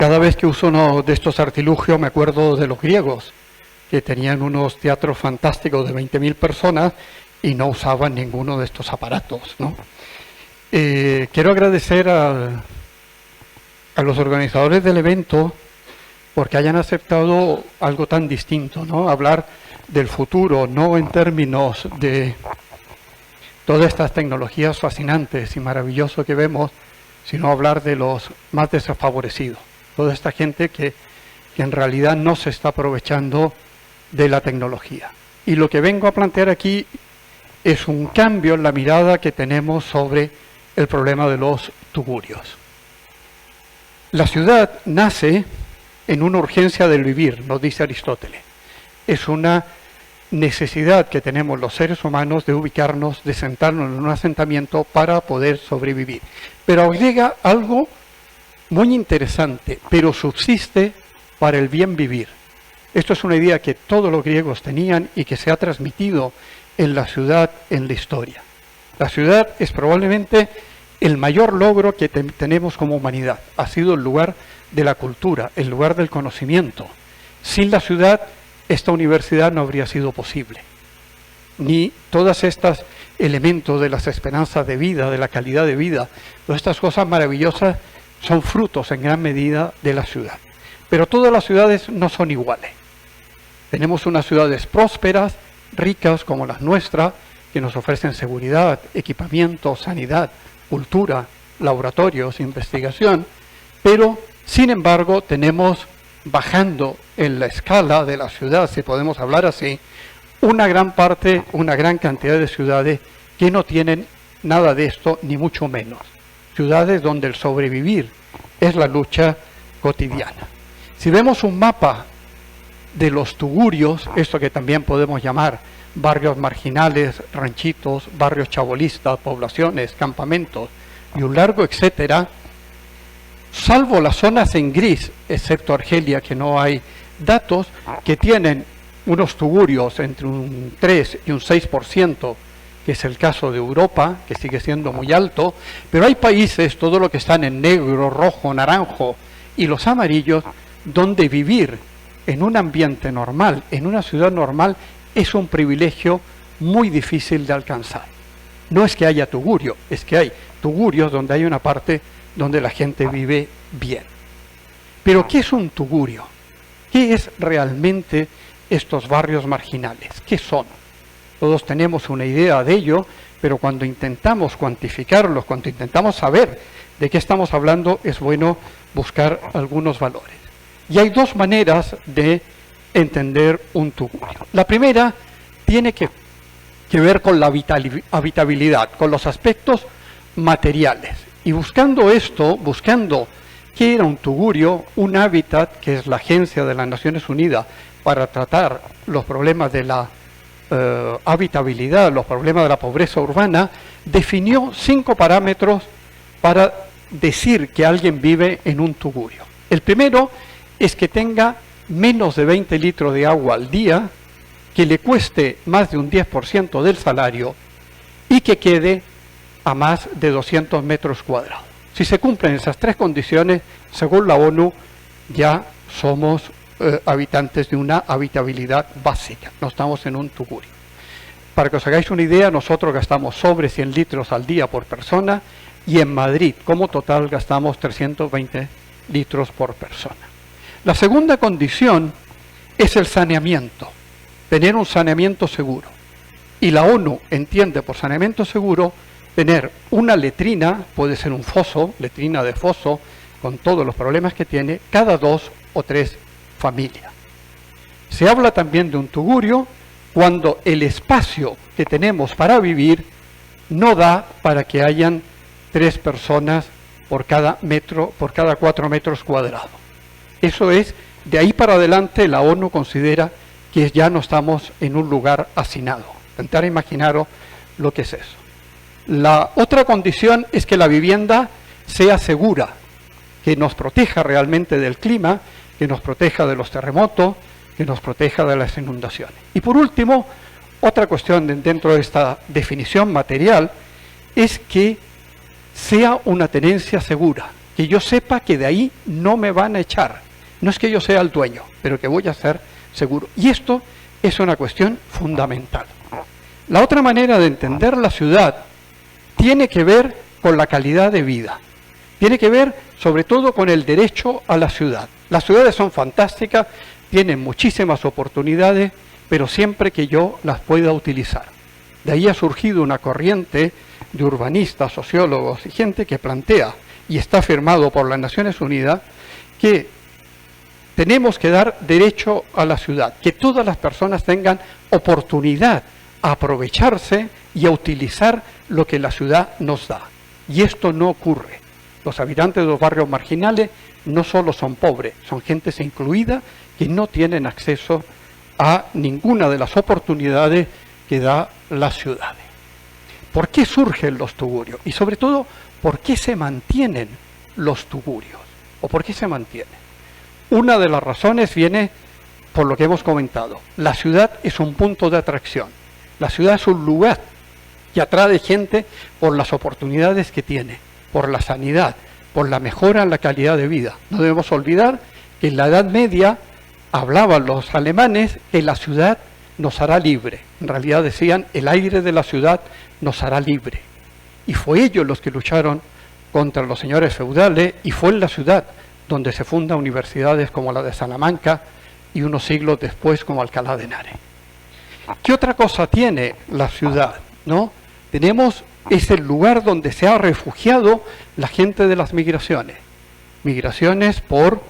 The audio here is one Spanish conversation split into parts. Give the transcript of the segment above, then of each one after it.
Cada vez que uso uno de estos artilugios me acuerdo de los griegos, que tenían unos teatros fantásticos de 20.000 personas y no usaban ninguno de estos aparatos, ¿no? Quiero agradecer a los organizadores del evento porque hayan aceptado algo tan distinto, ¿no? Hablar del futuro, no en términos de todas estas tecnologías fascinantes y maravillosas que vemos, sino hablar de los más desfavorecidos. Toda esta gente que en realidad no se está aprovechando de la tecnología. Y lo que vengo a plantear aquí es un cambio en la mirada que tenemos sobre el problema de los tugurios. La ciudad nace en una urgencia del vivir, nos dice Aristóteles. Es una necesidad que tenemos los seres humanos de ubicarnos, de sentarnos en un asentamiento para poder sobrevivir. Pero agrega algo muy interesante, pero subsiste para el bien vivir. Esto es una idea que todos los griegos tenían y que se ha transmitido en la ciudad, en la historia. La ciudad es probablemente el mayor logro que tenemos como humanidad. Ha sido el lugar de la cultura, el lugar del conocimiento. Sin la ciudad, esta universidad no habría sido posible. Ni todos estos elementos de las esperanzas de vida, de la calidad de vida, todas estas cosas maravillosas son frutos en gran medida de la ciudad. Pero todas las ciudades no son iguales. Tenemos unas ciudades prósperas, ricas como las nuestras, que nos ofrecen seguridad, equipamiento, sanidad, cultura, laboratorios, investigación, pero sin embargo tenemos, bajando en la escala de la ciudad, si podemos hablar así, una gran parte, una gran cantidad de ciudades que no tienen nada de esto, ni mucho menos. Ciudades donde el sobrevivir es la lucha cotidiana. Si vemos un mapa de los tugurios, esto que también podemos llamar barrios marginales, ranchitos, barrios chabolistas, poblaciones, campamentos y un largo etcétera, salvo las zonas en gris, excepto Argelia, que no hay datos, que tienen unos tugurios entre un 3 y un 6%, que es el caso de Europa, que sigue siendo muy alto, pero hay países, todo lo que están en negro, rojo, naranjo y los amarillos, donde vivir en un ambiente normal, en una ciudad normal, es un privilegio muy difícil de alcanzar. No es que haya tugurio, es que hay tugurios donde hay una parte donde la gente vive bien. Pero ¿qué es un tugurio? ¿Qué es realmente estos barrios marginales? ¿Qué son? Todos tenemos una idea de ello, pero cuando intentamos cuantificarlos, cuando intentamos saber de qué estamos hablando, es bueno buscar algunos valores. Y hay dos maneras de entender un tugurio. La primera tiene que ver con la habitabilidad, con los aspectos materiales. Y buscando esto, buscando qué era un tugurio, un hábitat, que es la Agencia de las Naciones Unidas para tratar los problemas de la habitabilidad, los problemas de la pobreza urbana, definió 5 parámetros para decir que alguien vive en un tugurio. El primero es que tenga menos de 20 litros de agua al día, que le cueste más de un 10% del salario y que quede a más de 200 metros cuadrados. Si se cumplen esas tres condiciones, según la ONU, ya somos habitantes de una habitabilidad básica, no estamos en un tugurio. Para que os hagáis una idea, nosotros gastamos sobre 100 litros al día por persona y en Madrid, como total, gastamos 320 litros por persona. La segunda condición es el saneamiento, tener un saneamiento seguro. Y la ONU entiende por saneamiento seguro tener una letrina, puede ser un foso, letrina de foso, con todos los problemas que tiene, cada 2 o 3 familias. Se habla también de un tugurio cuando el espacio que tenemos para vivir no da para que hayan 3 personas por cada 4 metros cuadrados. Eso es, de ahí para adelante la ONU considera que ya no estamos en un lugar hacinado. Intentar imaginaros lo que es eso. La otra condición es que la vivienda sea segura, que nos proteja realmente del clima, que nos proteja de los terremotos, que nos proteja de las inundaciones. Y por último, otra cuestión dentro de esta definición material es que sea una tenencia segura, que yo sepa que de ahí no me van a echar. No es que yo sea el dueño, pero que voy a ser seguro. Y esto es una cuestión fundamental. La otra manera de entender la ciudad tiene que ver con la calidad de vida. Tiene que ver sobre todo con el derecho a la ciudad. Las ciudades son fantásticas, tienen muchísimas oportunidades, pero siempre que yo las pueda utilizar. De ahí ha surgido una corriente de urbanistas, sociólogos y gente que plantea, y está firmado por las Naciones Unidas, que tenemos que dar derecho a la ciudad, que todas las personas tengan oportunidad a aprovecharse y a utilizar lo que la ciudad nos da. Y esto no ocurre. Los habitantes de los barrios marginales no solo son pobres, son gentes incluidas que no tienen acceso a ninguna de las oportunidades que da las ciudades. ¿Por qué surgen los tugurios? Y sobre todo, ¿por qué se mantienen los tugurios? ¿O por qué se mantienen? Una de las razones viene por lo que hemos comentado. La ciudad es un punto de atracción. La ciudad es un lugar que atrae gente por las oportunidades que tiene, por la sanidad, por la mejora en la calidad de vida. No debemos olvidar que en la Edad Media hablaban los alemanes que la ciudad nos hará libre. En realidad decían, el aire de la ciudad nos hará libre. Y fue ellos los que lucharon contra los señores feudales, y fue en la ciudad donde se fundan universidades como la de Salamanca y unos siglos después como Alcalá de Henares. ¿Qué otra cosa tiene la ciudad? ¿No? Es el lugar donde se ha refugiado la gente de las migraciones. Migraciones por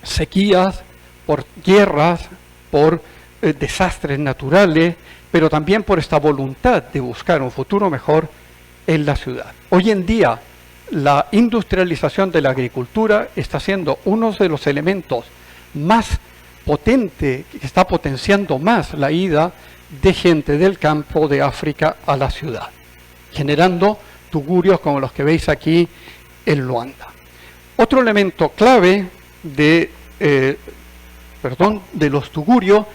sequías, por guerras, por desastres naturales, pero también por esta voluntad de buscar un futuro mejor en la ciudad. Hoy en día, la industrialización de la agricultura está siendo uno de los elementos más potentes, que está potenciando más la ida de gente del campo de África a la ciudad, generando tugurios como los que veis aquí en Luanda. Otro elemento clave de los tugurios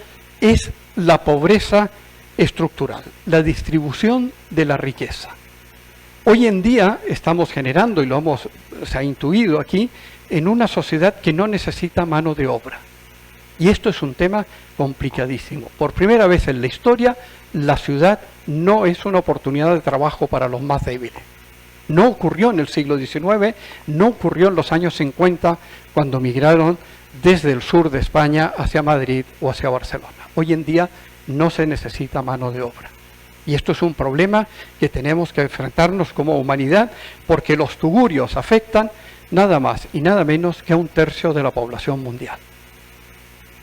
es la pobreza estructural, la distribución de la riqueza. Hoy en día estamos generando, y se ha intuido aquí, en una sociedad que no necesita mano de obra. Y esto es un tema complicadísimo. Por primera vez en la historia, la ciudad no es una oportunidad de trabajo para los más débiles. No ocurrió en el siglo XIX, no ocurrió en los años 50, cuando migraron desde el sur de España hacia Madrid o hacia Barcelona. Hoy en día no se necesita mano de obra. Y esto es un problema que tenemos que enfrentarnos como humanidad, porque los tugurios afectan nada más y nada menos que a 1/3 de la población mundial.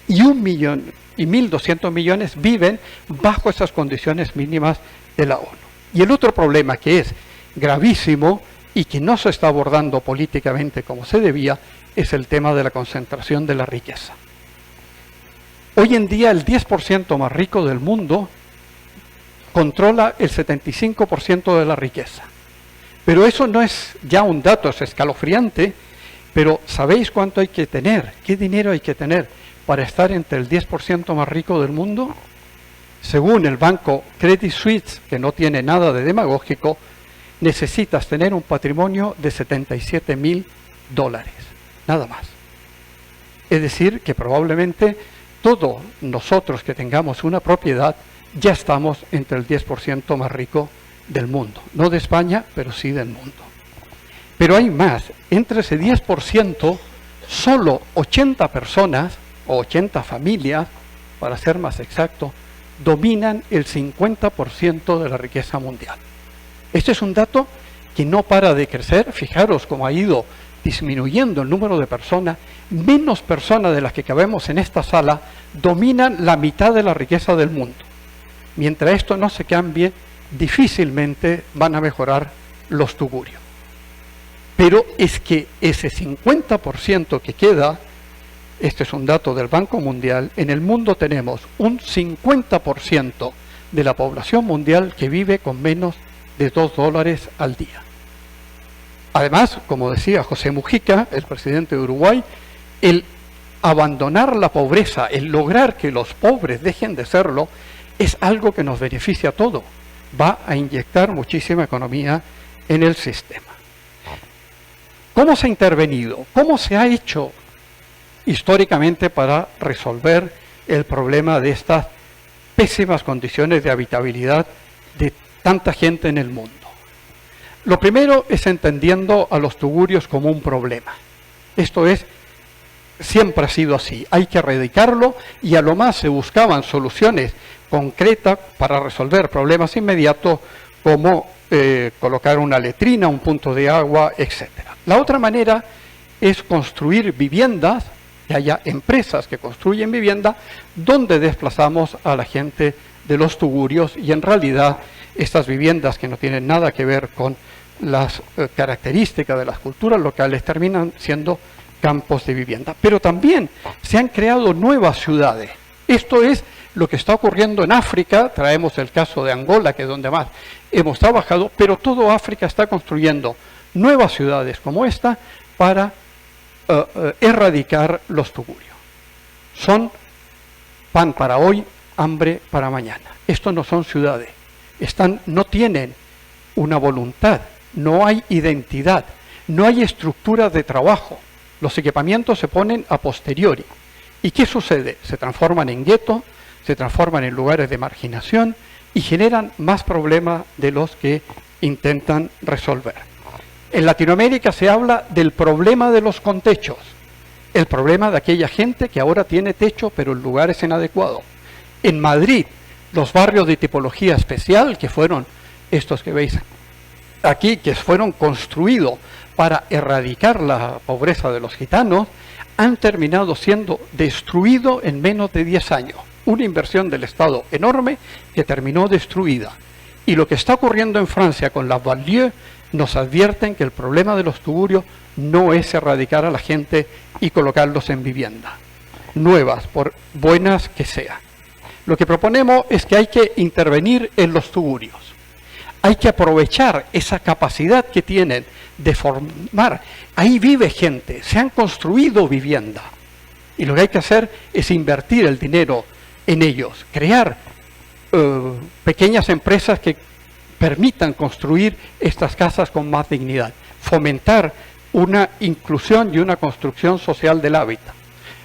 Y 1.200 millones viven bajo esas condiciones mínimas de la ONU. Y el otro problema, que es gravísimo y que no se está abordando políticamente como se debía, es el tema de la concentración de la riqueza. Hoy en día el 10% más rico del mundo controla el 75% de la riqueza. Pero eso no es ya un dato, es escalofriante, pero ¿sabéis cuánto hay que tener? ¿Qué dinero hay que tener para estar entre el 10% más rico del mundo? Según el banco Credit Suisse, que no tiene nada de demagógico, necesitas tener un patrimonio de $77.000, nada más. Es decir, que probablemente todos nosotros que tengamos una propiedad ya estamos entre el 10% más rico del mundo. No de España, pero sí del mundo. Pero hay más. Entre ese 10%, solo 80 personas, o 80 familias, para ser más exacto, dominan el 50% de la riqueza mundial. Este es un dato que no para de crecer. Fijaros cómo ha ido disminuyendo el número de personas. Menos personas de las que cabemos en esta sala dominan la mitad de la riqueza del mundo. Mientras esto no se cambie, difícilmente van a mejorar los tugurios. Pero es que ese 50% que queda, este es un dato del Banco Mundial, en el mundo tenemos un 50% de la población mundial que vive con menos de $2 al día. Además, como decía José Mujica, el presidente de Uruguay, el abandonar la pobreza, el lograr que los pobres dejen de serlo, es algo que nos beneficia a todos. Va a inyectar muchísima economía en el sistema. ¿Cómo se ha intervenido? ¿Cómo se ha hecho históricamente para resolver el problema de estas pésimas condiciones de habitabilidad de tanta gente en el mundo? Lo primero es entendiendo a los tugurios como un problema. Esto es, siempre ha sido así. Hay que erradicarlo y a lo más se buscaban soluciones concretas para resolver problemas inmediatos como colocar una letrina, un punto de agua, etc. La otra manera es construir viviendas, que haya empresas que construyen vivienda, donde desplazamos a la gente de los tugurios y en realidad estas viviendas que no tienen nada que ver con las características de las culturas locales terminan siendo campos de vivienda. Pero también se han creado nuevas ciudades. Esto es lo que está ocurriendo en África. Traemos el caso de Angola, que es donde más hemos trabajado, pero todo África está construyendo nuevas ciudades como esta para erradicar los tugurios. Son pan para hoy, hambre para mañana. Esto no son ciudades. No tienen una voluntad, no hay identidad, no hay estructuras de trabajo. Los equipamientos se ponen a posteriori. ¿Y qué sucede? Se transforman en guetos, se transforman en lugares de marginación y generan más problemas de los que intentan resolver. En Latinoamérica se habla del problema de los contechos, el problema de aquella gente que ahora tiene techo pero en lugares inadecuados. En Madrid, los barrios de tipología especial, que fueron estos que veis aquí, que fueron construidos para erradicar la pobreza de los gitanos, han terminado siendo destruidos en menos de 10 años. Una inversión del Estado enorme que terminó destruida. Y lo que está ocurriendo en Francia con las banlieues nos advierten que el problema de los tugurios no es erradicar a la gente y colocarlos en vivienda nuevas, por buenas que sean. Lo que proponemos es que hay que intervenir en los tugurios. Hay que aprovechar esa capacidad que tienen de formar. Ahí vive gente, se han construido vivienda. Y lo que hay que hacer es invertir el dinero en ellos, crear pequeñas empresas que permitan construir estas casas con más dignidad, fomentar una inclusión y una construcción social del hábitat.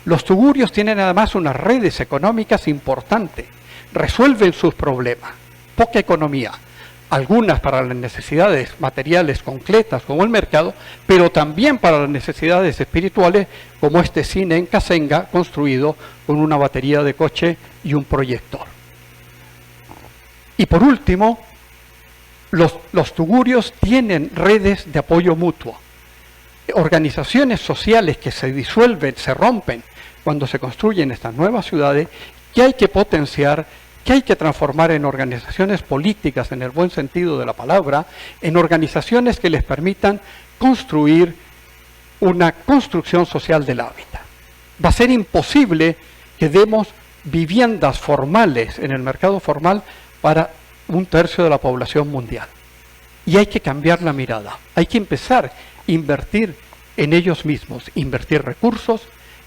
Los tugurios tienen además unas redes económicas importantes, resuelven sus problemas, poca economía, algunas para las necesidades materiales concretas como el mercado, pero también para las necesidades espirituales como este cine en Kasenga construido con una batería de coche y un proyector. Y por último, los tugurios tienen redes de apoyo mutuo, organizaciones sociales que se disuelven, se rompen cuando se construyen estas nuevas ciudades, que hay que potenciar, que hay que transformar en organizaciones políticas en el buen sentido de la palabra, en organizaciones que les permitan construir una construcción social del hábitat. Va a ser imposible que demos viviendas formales en el mercado formal para 1/3 de la población mundial. Y hay que cambiar la mirada, hay que empezar a invertir en ellos mismos, invertir recursos,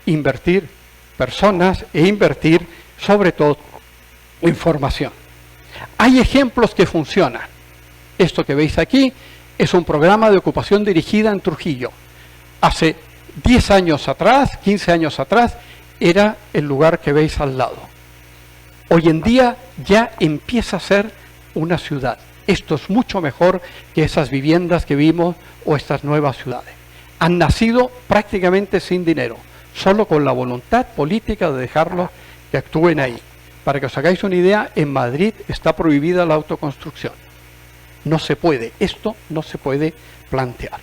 invertir personas e invertir sobre todo en formación. Hay ejemplos que funcionan. Esto que veis aquí es un programa de ocupación dirigida en Trujillo. Hace 10 años atrás, 15 años atrás, era el lugar que veis al lado. Hoy en día ya empieza a ser una ciudad. Esto es mucho mejor que esas viviendas que vimos o estas nuevas ciudades. Han nacido prácticamente sin dinero, solo con la voluntad política de dejarlos que actúen ahí. Para que os hagáis una idea, en Madrid está prohibida la autoconstrucción. No se puede, esto no se puede plantear.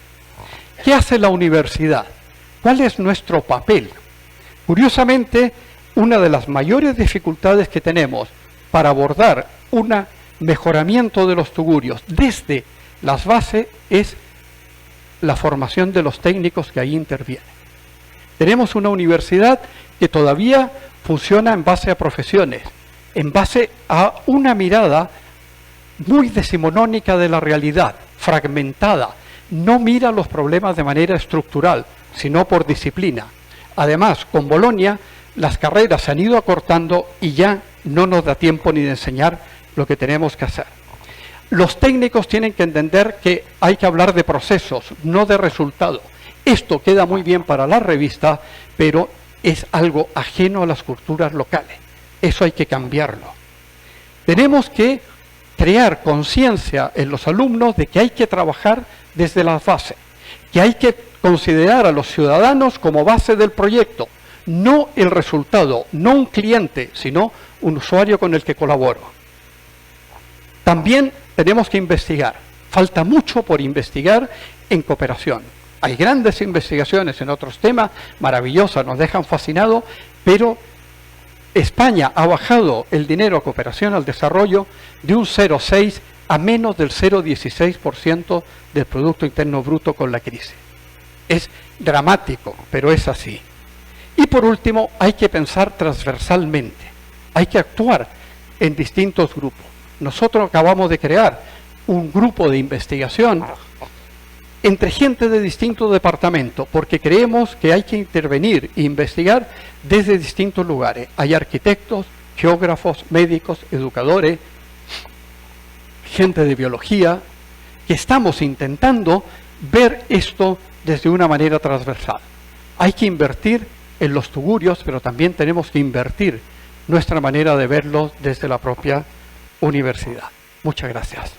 ¿Qué hace la universidad? ¿Cuál es nuestro papel? Curiosamente, una de las mayores dificultades que tenemos para abordar un mejoramiento de los tugurios desde las bases es la formación de los técnicos que ahí intervienen. Tenemos una universidad que todavía funciona en base a profesiones, en base a una mirada muy decimonónica de la realidad, fragmentada, no mira los problemas de manera estructural, sino por disciplina. Además, con Bolonia, las carreras se han ido acortando y ya no nos da tiempo ni de enseñar lo que tenemos que hacer. Los técnicos tienen que entender que hay que hablar de procesos, no de resultados, Esto queda muy bien para la revista, pero es algo ajeno a las culturas locales. Eso hay que cambiarlo. Tenemos que crear conciencia en los alumnos de que hay que trabajar desde las bases, que hay que considerar a los ciudadanos como base del proyecto, no el resultado, no un cliente, sino un usuario con el que colaboro. También tenemos que investigar. Falta mucho por investigar en cooperación. Hay grandes investigaciones en otros temas, maravillosas, nos dejan fascinados, pero España ha bajado el dinero a cooperación al desarrollo de un 0,6 a menos del 0,16% del Producto Interno Bruto con la crisis. Es dramático, pero es así. Y por último, hay que pensar transversalmente, hay que actuar en distintos grupos. Nosotros acabamos de crear un grupo de investigación entre gente de distintos departamentos, porque creemos que hay que intervenir e investigar desde distintos lugares. Hay arquitectos, geógrafos, médicos, educadores, gente de biología, que estamos intentando ver esto desde una manera transversal. Hay que invertir en los tugurios, pero también tenemos que invertir nuestra manera de verlos desde la propia universidad. Muchas gracias.